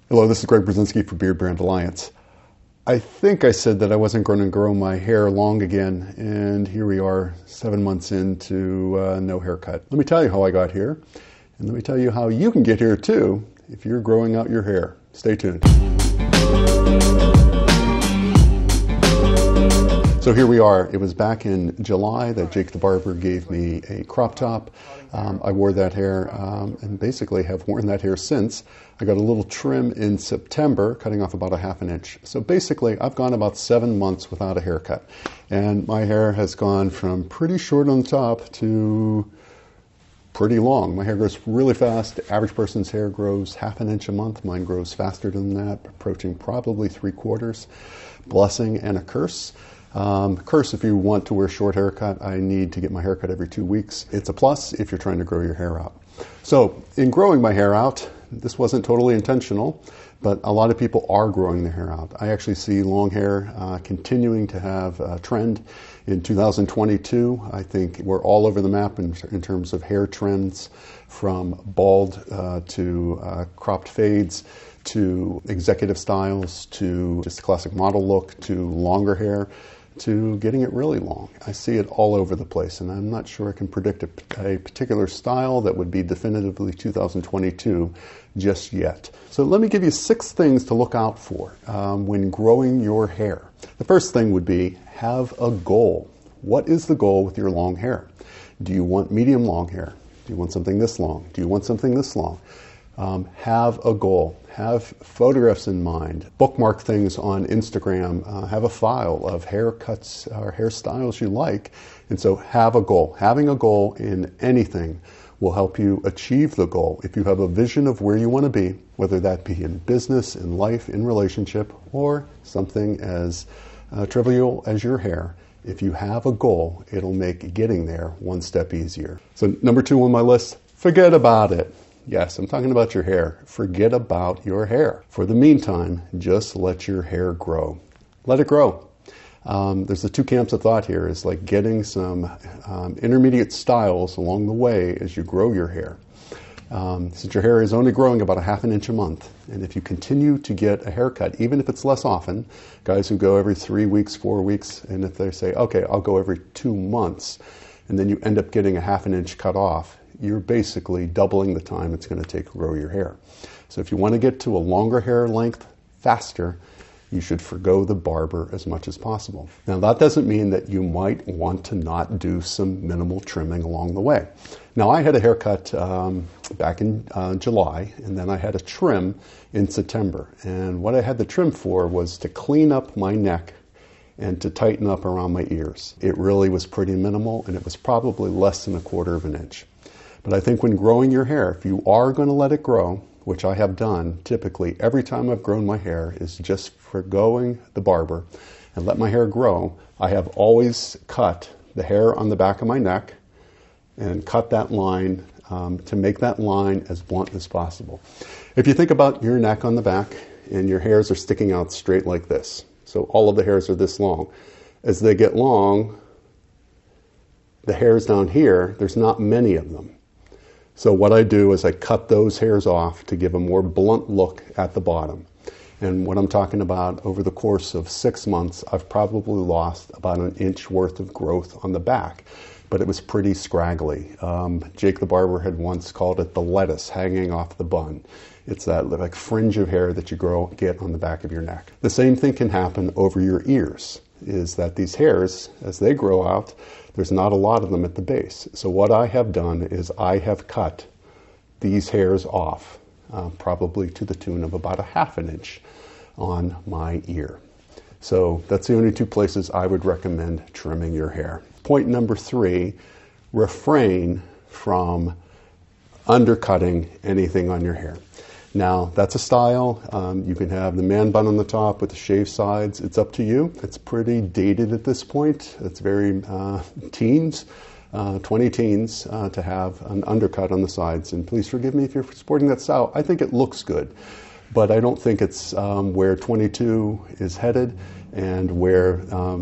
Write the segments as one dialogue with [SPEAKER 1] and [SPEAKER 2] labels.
[SPEAKER 1] Hello, this is Berzinsky for Beardbrand Alliance. I think I said that I wasn't going to grow my hair long again, and here we are 7 months into no haircut. Let me tell you how I got here, and let me tell you how you can get here too if you're growing out your hair. Stay tuned. So here we are. It was back in July that Jake the barber gave me a crop top. I wore that hair and basically have worn that hair since. I got a little trim in September, cutting off about 1/2 inch. So basically, I've gone about 7 months without a haircut. And my hair has gone from pretty short on the top to pretty long. My hair grows really fast. The average person's hair grows 1/2 inch a month. Mine grows faster than that, approaching probably 3/4. Blessing and a curse. Curse if you want to wear short haircut. I need to get my haircut every 2 weeks. It's a plus if you're trying to grow your hair out. So in growing my hair out, this wasn't totally intentional, but a lot of people are growing their hair out. I actually see long hair continuing to have a trend. In 2022, I think we're all over the map in terms of hair trends, from bald to cropped fades, to executive styles, to just a classic model look, to longer hair, to getting it really long. I see it all over the place, and I'm not sure I can predict a particular style that would be definitively 2022 just yet. So let me give you 6 things to look out for when growing your hair. The first thing would be have a goal. What is the goal with your long hair? Do you want medium long hair? Do you want something this long? Do you want something this long? Have a goal. Have photographs in mind. Bookmark things on Instagram. Have a file of haircuts or hairstyles you like. And so have a goal. Having a goal in anything will help you achieve the goal. If you have a vision of where you want to be, whether that be in business, in life, in relationship, or something as trivial as your hair, if you have a goal, it'll make getting there one step easier. So number 2 on my list, forget about it. Yes, I'm talking about your hair. Forget about your hair. For the meantime, just let your hair grow. Let it grow. There's the 2 camps of thought here, is like getting some intermediate styles along the way as you grow your hair. Since your hair is only growing about 1/2 inch a month, and if you continue to get a haircut, even if it's less often, guys who go every 3 weeks, 4 weeks, and if they say, okay, I'll go every 2 months, and then you end up getting 1/2 inch cut off, you're basically doubling the time it's going to take to grow your hair. So if you want to get to a longer hair length faster, you should forgo the barber as much as possible. Now that doesn't mean that you might want to not do some minimal trimming along the way. Now I had a haircut back in July, and then I had a trim in September. And what I had the trim for was to clean up my neck and to tighten up around my ears. It really was pretty minimal, and it was probably less than 1/4 inch. But I think when growing your hair, if you are going to let it grow, which I have done typically every time I've grown my hair, is just forgoing the barber and let my hair grow. I have always cut the hair on the back of my neck and cut that line to make that line as blunt as possible. If you think about your neck on the back and your hairs are sticking out straight like this, so all of the hairs are this long. As they get long, the hairs down here, there's not many of them. So what I do is I cut those hairs off to give a more blunt look at the bottom. And what I'm talking about, over the course of 6 months, I've probably lost about 1 inch worth of growth on the back, but it was pretty scraggly. Jake the barber had once called it the lettuce hanging off the bun. It's that like fringe of hair that you get on the back of your neck. The same thing can happen over your ears, is that these hairs, as they grow out, there's not a lot of them at the base. So what I have done is I have cut these hairs off, probably to the tune of about 1/2 inch on my ear. So that's the only 2 places I would recommend trimming your hair. Point number 3, refrain from undercutting anything on your hair. Now, that's a style. You can have the man bun on the top with the shaved sides. It's up to you. It's pretty dated at this point. It's very teens, 20 teens, to have an undercut on the sides. And please forgive me if you're sporting that style. I think it looks good, but I don't think it's where 22 is headed and where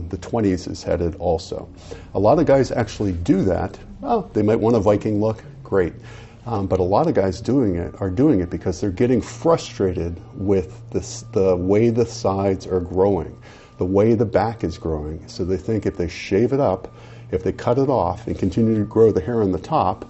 [SPEAKER 1] the 20s is headed also. A lot of guys actually do that. Well, they might want a Viking look. Great. But a lot of guys are doing it because they're getting frustrated with the way the sides are growing, the way the back is growing. So they think if they shave it up, if they cut it off and continue to grow the hair on the top,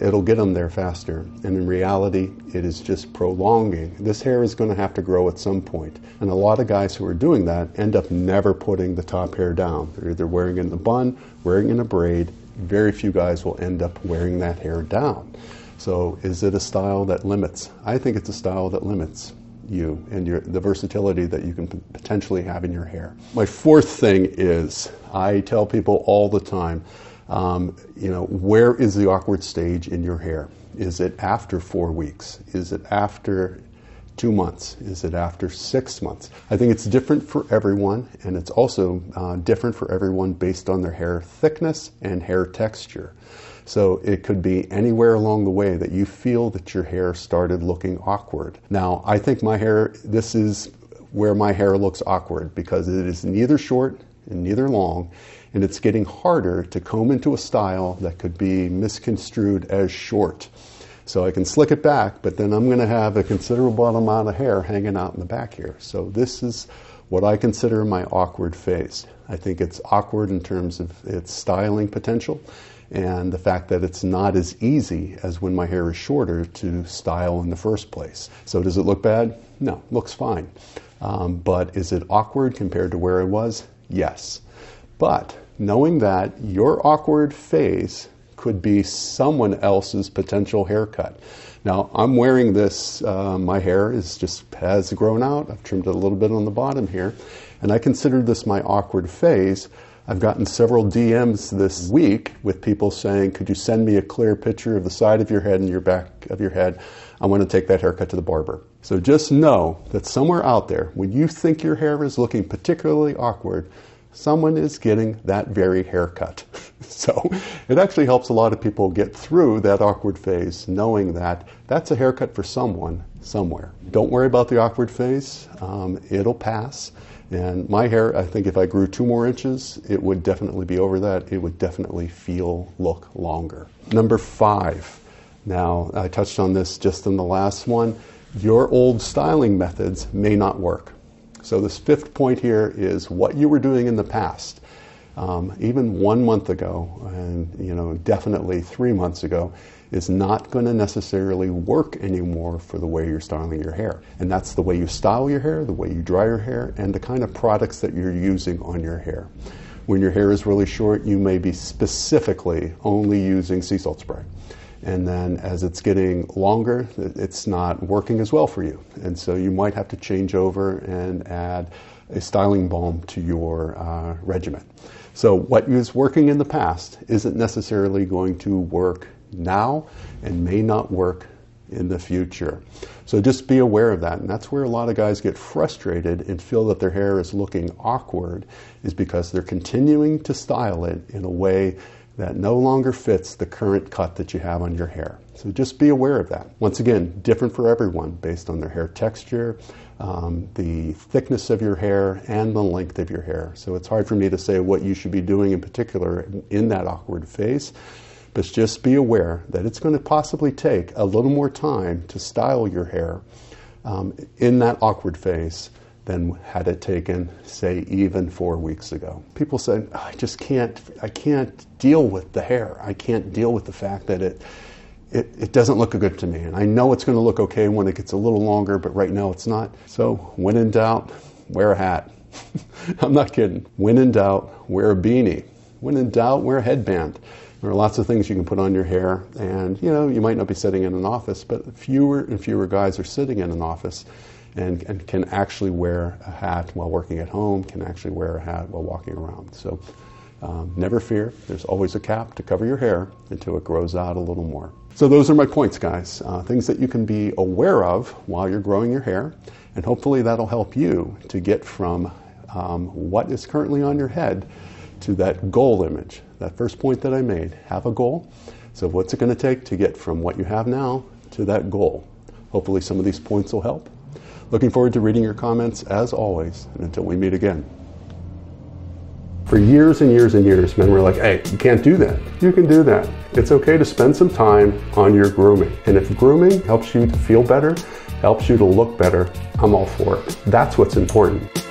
[SPEAKER 1] it'll get them there faster. And in reality, it is just prolonging. This hair is going to have to grow at some point. And a lot of guys who are doing that end up never putting the top hair down. They're either wearing it in the bun, wearing it in a braid. Very few guys will end up wearing that hair down. So is it a style that limits? I think it's a style that limits you and the versatility that you can potentially have in your hair. My fourth thing is, I tell people all the time, where is the awkward stage in your hair? Is it after 4 weeks? Is it after 2 months? Is it after 6 months? I think it's different for everyone, and it's also different for everyone based on their hair thickness and hair texture. So it could be anywhere along the way that you feel that your hair started looking awkward. Now, I think this is where my hair looks awkward because it is neither short and neither long, and it's getting harder to comb into a style that could be misconstrued as short. So I can slick it back, but then I'm going to have a considerable amount of hair hanging out in the back here. So this is what I consider my awkward phase. I think it's awkward in terms of its styling potential and the fact that it's not as easy as when my hair is shorter to style in the first place. So does it look bad? No, looks fine. But is it awkward compared to where I was? Yes. But knowing that your awkward phase could be someone else's potential haircut. Now, I'm wearing this, my hair has grown out. I've trimmed it a little bit on the bottom here, and I consider this my awkward phase. I've gotten several DMs this week with people saying, could you send me a clear picture of the side of your head and your back of your head? I want to take that haircut to the barber. So just know that somewhere out there, when you think your hair is looking particularly awkward, someone is getting that very haircut. So it actually helps a lot of people get through that awkward phase, knowing that that's a haircut for someone, somewhere. Don't worry about the awkward phase. It'll pass. And my hair, I think if I grew 2 more inches, it would definitely be over that. It would definitely look longer. Number 5. Now, I touched on this just in the last one. Your old styling methods may not work. So this 5th point here is what you were doing in the past. Even 1 month ago, and definitely 3 months ago, is not going to necessarily work anymore for the way you're styling your hair. And that's the way you style your hair, the way you dry your hair, and the kind of products that you're using on your hair. When your hair is really short, you may be specifically only using sea salt spray. And then as it's getting longer, it's not working as well for you. And so you might have to change over and add a styling balm to your regimen. So what was working in the past isn't necessarily going to work now and may not work in the future. So just be aware of that. And that's where a lot of guys get frustrated and feel that their hair is looking awkward, is because they're continuing to style it in a way that no longer fits the current cut that you have on your hair. So just be aware of that. Once again, different for everyone based on their hair texture, the thickness of your hair, and the length of your hair. So it's hard for me to say what you should be doing in particular in that awkward phase, but just be aware that it's going to possibly take a little more time to style your hair in that awkward phase than had it taken, say, even 4 weeks ago. People say, I can't deal with the hair. I can't deal with the fact that it doesn't look good to me. And I know it's going to look okay when it gets a little longer, but right now it's not. So when in doubt, wear a hat. I'm not kidding. When in doubt, wear a beanie. When in doubt, wear a headband. There are lots of things you can put on your hair, and you might not be sitting in an office, but fewer and fewer guys are sitting in an office and can actually wear a hat while working at home, can actually wear a hat while walking around. So never fear, there's always a cap to cover your hair until it grows out a little more. So those are my points, guys. Things that you can be aware of while you're growing your hair, and hopefully that'll help you to get from what is currently on your head to that goal image. That first point that I made, have a goal. So what's it going to take to get from what you have now to that goal? Hopefully some of these points will help. Looking forward to reading your comments as always, and until we meet again. For years and years and years, men were like, hey, you can't do that. You can do that. It's okay to spend some time on your grooming. And if grooming helps you to feel better, helps you to look better, I'm all for it. That's what's important.